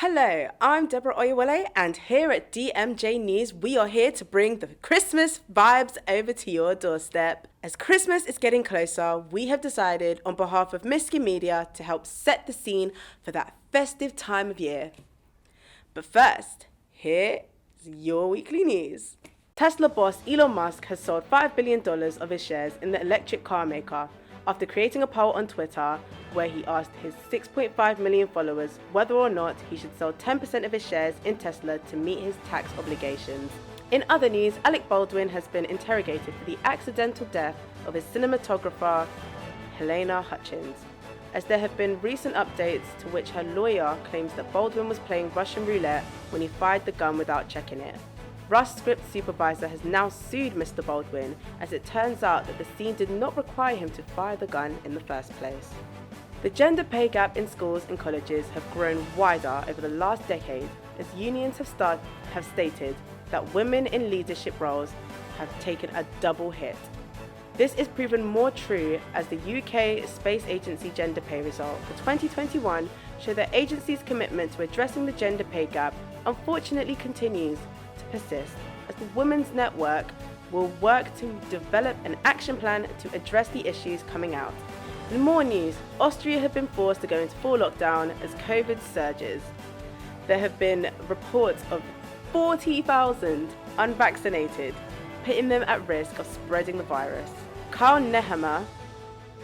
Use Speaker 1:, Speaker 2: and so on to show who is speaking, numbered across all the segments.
Speaker 1: Hello, I'm Deborah Oyewole, and here at DMJ News, we are here to bring the Christmas vibes over to your doorstep. As Christmas is getting closer, we have decided on behalf of Misky Media to help set the scene for that festive time of year. But first, here is your weekly news. Tesla boss Elon Musk has sold $5 billion of his shares in the electric car maker after creating a poll on Twitter where he asked his 6.5 million followers whether or not he should sell 10% of his shares in Tesla to meet his tax obligations. In other news, Alec Baldwin has been interrogated for the accidental death of his cinematographer Helena Hutchins, as there have been recent updates to which her lawyer claims that Baldwin was playing Russian roulette when he fired the gun without checking it. Rust script supervisor has now sued Mr. Baldwin, as it turns out that the scene did not require him to fire the gun in the first place. The gender pay gap in schools and colleges have grown wider over the last decade, as unions have stated that women in leadership roles have taken a double hit. This is proven more true as the UK Space Agency gender pay result for 2021 show that agency's commitment to addressing the gender pay gap unfortunately continues to persist, as the Women's Network will work to develop an action plan to address the issues coming out. In more news, Austria have been forced to go into full lockdown as COVID surges. There have been reports of 40,000 unvaccinated, putting them at risk of spreading the virus. Karl Nehammer,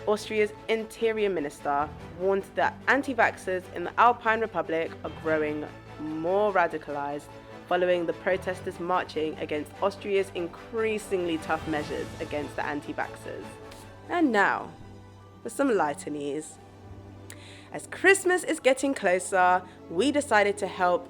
Speaker 1: Austria's interior minister, warned that anti-vaxxers in the Alpine Republic are growing more radicalized following the protesters marching against Austria's increasingly tough measures against the anti-vaxxers. And now, for some lighter news. As Christmas is getting closer, we decided to help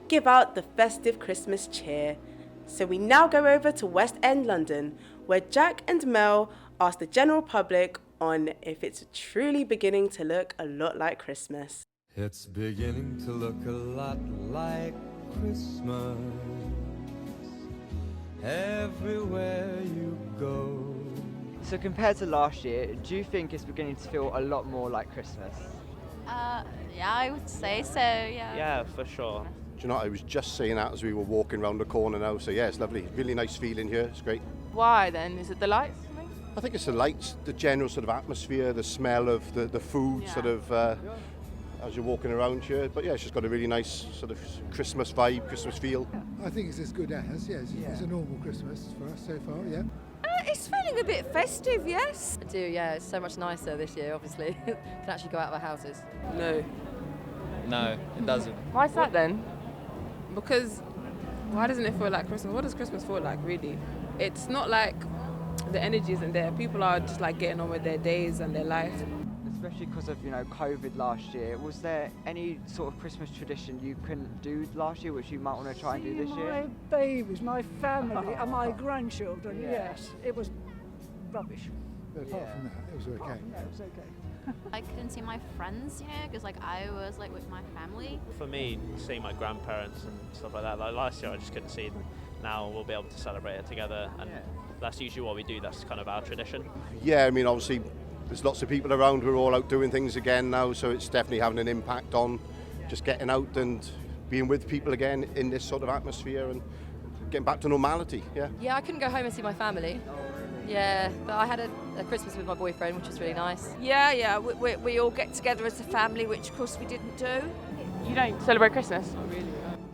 Speaker 1: give out the festive Christmas cheer. So we now go over to West End London, where Jack and Mel asked the general public on if it's truly beginning to look a lot like Christmas.
Speaker 2: It's beginning to look a lot like Christmas everywhere you go.
Speaker 3: So compared to last year, do you think it's beginning to feel a lot more like Christmas?
Speaker 4: Yeah, I would say so, yeah.
Speaker 5: Yeah, for sure.
Speaker 6: Do you know, I was just saying that as we were walking around the corner now, so yeah, it's lovely. Really nice feeling here, it's great.
Speaker 7: Why then? Is it the lights?
Speaker 6: I think it's the lights, the general sort of atmosphere, the smell of the food,
Speaker 7: Yeah.
Speaker 6: sort of, as you're walking around here. But yeah, it's just got a really nice sort of Christmas vibe, Christmas feel.
Speaker 8: I think it's as good as, yes.
Speaker 3: Yeah.
Speaker 8: It's a normal Christmas for us so far, yeah.
Speaker 9: It's feeling a bit festive, yes. I do, yeah. It's so much nicer this year, obviously. Can actually go out of our houses.
Speaker 7: No.
Speaker 5: No, it doesn't.
Speaker 7: Why is that then? Because why doesn't it feel like Christmas? What does Christmas feel like, really? It's not like the energy isn't there. People are just like getting on with their days and their life.
Speaker 3: Especially because of, COVID last year. Was there any sort of Christmas tradition you couldn't do last year, which you might want to try and do this year?
Speaker 10: My babies, my family and my grandchildren,
Speaker 3: Yeah.
Speaker 10: yes. It was rubbish.
Speaker 8: But apart from that, it was okay.
Speaker 10: Yeah, it was okay.
Speaker 4: I couldn't see my friends, because I was with my family.
Speaker 5: For me, seeing my grandparents and stuff like that, like last year I just couldn't see them. Now we'll be able to celebrate it together, and that's usually what we do. That's kind of our tradition.
Speaker 6: Yeah, I mean, obviously, there's lots of people around who are all out doing things again now, so it's definitely having an impact on just getting out and being with people again in this sort of atmosphere and getting back to normality, yeah.
Speaker 9: Yeah, I couldn't go home and see my family. Yeah, but I had a Christmas with my boyfriend, which was really nice.
Speaker 11: Yeah, we all get together as a family, which of course we didn't do.
Speaker 7: You don't celebrate Christmas? Not really.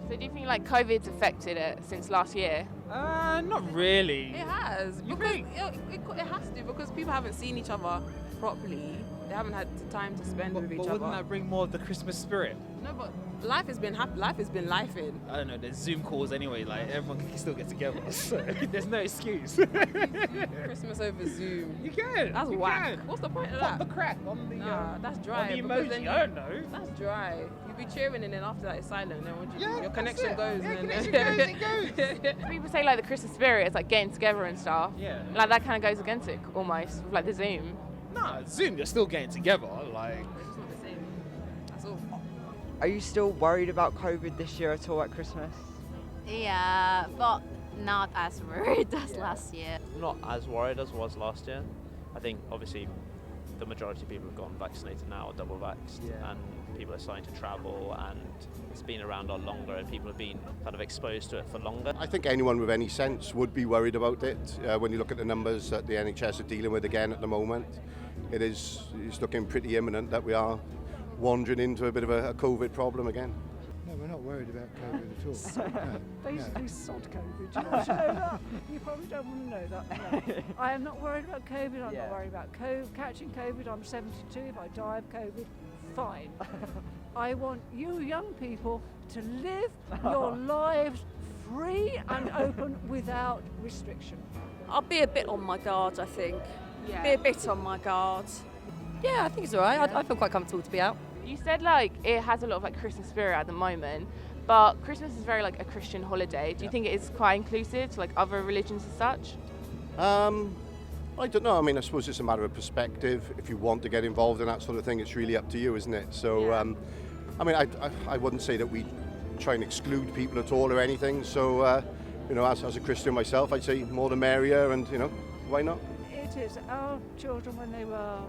Speaker 7: So do you think COVID's affected it since last year?
Speaker 5: Not really.
Speaker 7: It has. Because it has to, because people haven't seen each other properly. They haven't had the time to spend with each other.
Speaker 5: Wouldn't that bring more of the Christmas spirit?
Speaker 7: No, but life has been happy. Life has been lifing.
Speaker 5: I don't know, there's Zoom calls anyway, like everyone can still get together, so there's no excuse.
Speaker 7: Christmas over Zoom.
Speaker 5: You can.
Speaker 7: That's
Speaker 5: you
Speaker 7: whack.
Speaker 5: Can.
Speaker 7: What's the point of
Speaker 5: Pop
Speaker 7: that?
Speaker 5: the crack on the
Speaker 7: That's dry.
Speaker 5: on the
Speaker 7: because
Speaker 5: emoji.
Speaker 7: then
Speaker 5: I don't know.
Speaker 7: That's dry. You be cheering and then after that it's silent. Then what do you do? Your
Speaker 5: that's
Speaker 7: connection
Speaker 5: it.
Speaker 7: goes.
Speaker 5: Yeah,
Speaker 7: and
Speaker 5: connection
Speaker 7: then
Speaker 5: goes, it goes.
Speaker 7: People say the Christmas spirit is getting together and stuff.
Speaker 5: Yeah.
Speaker 7: That kind of goes against it almost with the Zoom.
Speaker 5: Nah, Zoom, you're still getting together, like.
Speaker 7: It's not the same. That's all.
Speaker 3: Are you still worried about COVID this year at all at Christmas?
Speaker 4: Yeah, but not as worried as last year.
Speaker 5: Not as worried as was last year. I think obviously the majority of people have gotten vaccinated now or double vaxxed,
Speaker 3: Yeah.
Speaker 5: and people are starting to travel, and it's been around a lot longer and people have been kind of exposed to it for longer.
Speaker 6: I think anyone with any sense would be worried about it. When you look at the numbers that the NHS are dealing with again at the moment, it's looking pretty imminent that we are wandering into a bit of a COVID problem again.
Speaker 8: No, we're not worried about COVID at all. No,
Speaker 10: Basically, sod COVID. Do you want to know that? You probably don't want to know that. No. I am not worried about COVID. I'm not worried about catching COVID. I'm 72. If I die of COVID, fine. I want you young people to live your lives free and open without restriction.
Speaker 11: I'll be a bit on my guard, I think.
Speaker 7: Yeah.
Speaker 11: Be a bit on my guard.
Speaker 9: Yeah, I think it's all right. I feel quite comfortable to be out.
Speaker 12: You said like it has a lot of like Christmas spirit at the moment, but Christmas is very like a Christian holiday. Do you think it is quite inclusive to like other religions and such?
Speaker 6: I don't know. I mean, I suppose it's a matter of perspective. If you want to get involved in that sort of thing, it's really up to you, isn't it? So, I mean, I wouldn't say that we try and exclude people at all or anything. So, you know, as a Christian myself, I'd say more the merrier, and you know, why not?
Speaker 10: It is. Our children, when they were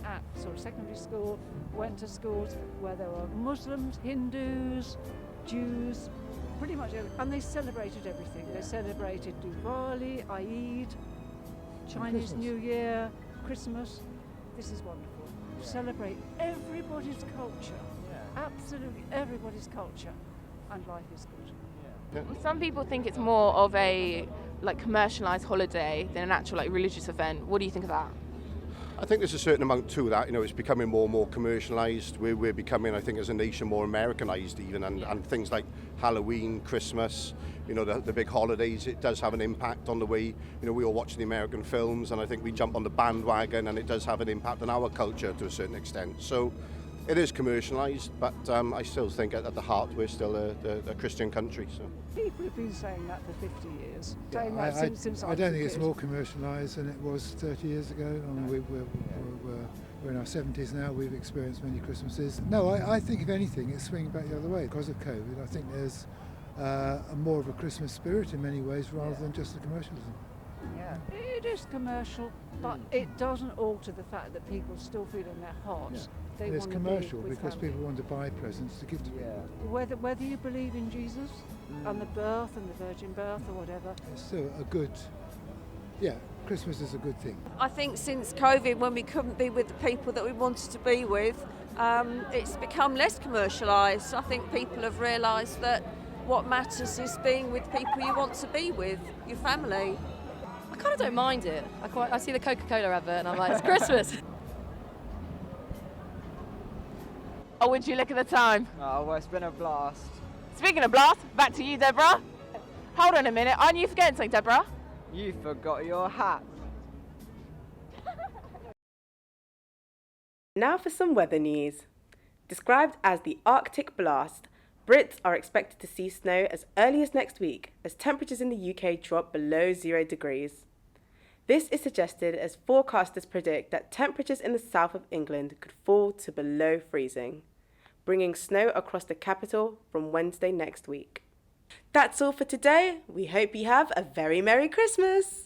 Speaker 10: at sort of secondary school, went to schools where there were Muslims, Hindus, Jews, pretty much everything, and they celebrated everything. They celebrated Diwali, Eid, Chinese New Year, Christmas. This is wonderful. Celebrate everybody's culture, absolutely everybody's culture, and life is good.
Speaker 12: Some people think it's more of a like commercialized holiday than an actual like religious event. What do you think of that?
Speaker 6: I think there's a certain amount to that. You know, it's becoming more and more commercialised. We're becoming, I think, as a nation, more Americanised even, and things like Halloween, Christmas, you know, the big holidays, it does have an impact on the way, you know, we all watch the American films, and I think we jump on the bandwagon, and it does have an impact on our culture to a certain extent. So it is commercialised, but I still think at the heart we're still a Christian country. So
Speaker 10: People have been saying that for 50 years. Saying
Speaker 8: I,
Speaker 10: that since
Speaker 8: I don't think it's more commercialised than it was 30 years ago. I mean, we're in our 70s now. We've experienced many Christmases. No, I think if anything, it's swinging back the other way because of COVID. I think there's a more of a Christmas spirit in many ways rather than just the commercialism.
Speaker 10: Yeah, it is commercial, but it doesn't alter the fact that people still feel in their hearts they
Speaker 8: it's
Speaker 10: want to
Speaker 8: commercial
Speaker 10: be with
Speaker 8: because
Speaker 10: family.
Speaker 8: people want to buy presents to give to people.
Speaker 10: Whether you believe in Jesus and the birth and the virgin birth or whatever,
Speaker 8: It's still a good, Christmas is a good thing.
Speaker 11: I think since COVID, when we couldn't be with the people that we wanted to be with, it's become less commercialised. I think people have realised that what matters is being with people you want to be with, your family.
Speaker 9: I kind of don't mind it. I see the Coca-Cola advert and I'm like, it's Christmas.
Speaker 12: Oh, would you look at the time?
Speaker 3: Oh, well, it's been a blast.
Speaker 12: Speaking of blast, back to you, Deborah. Hold on a minute. Aren't you forgetting something, Deborah?
Speaker 3: You forgot your hat.
Speaker 1: Now for some weather news. Described as the Arctic blast, Brits are expected to see snow as early as next week as temperatures in the UK drop below 0 degrees. This is suggested as forecasters predict that temperatures in the south of England could fall to below freezing, bringing snow across the capital from Wednesday next week. That's all for today. We hope you have a very Merry Christmas!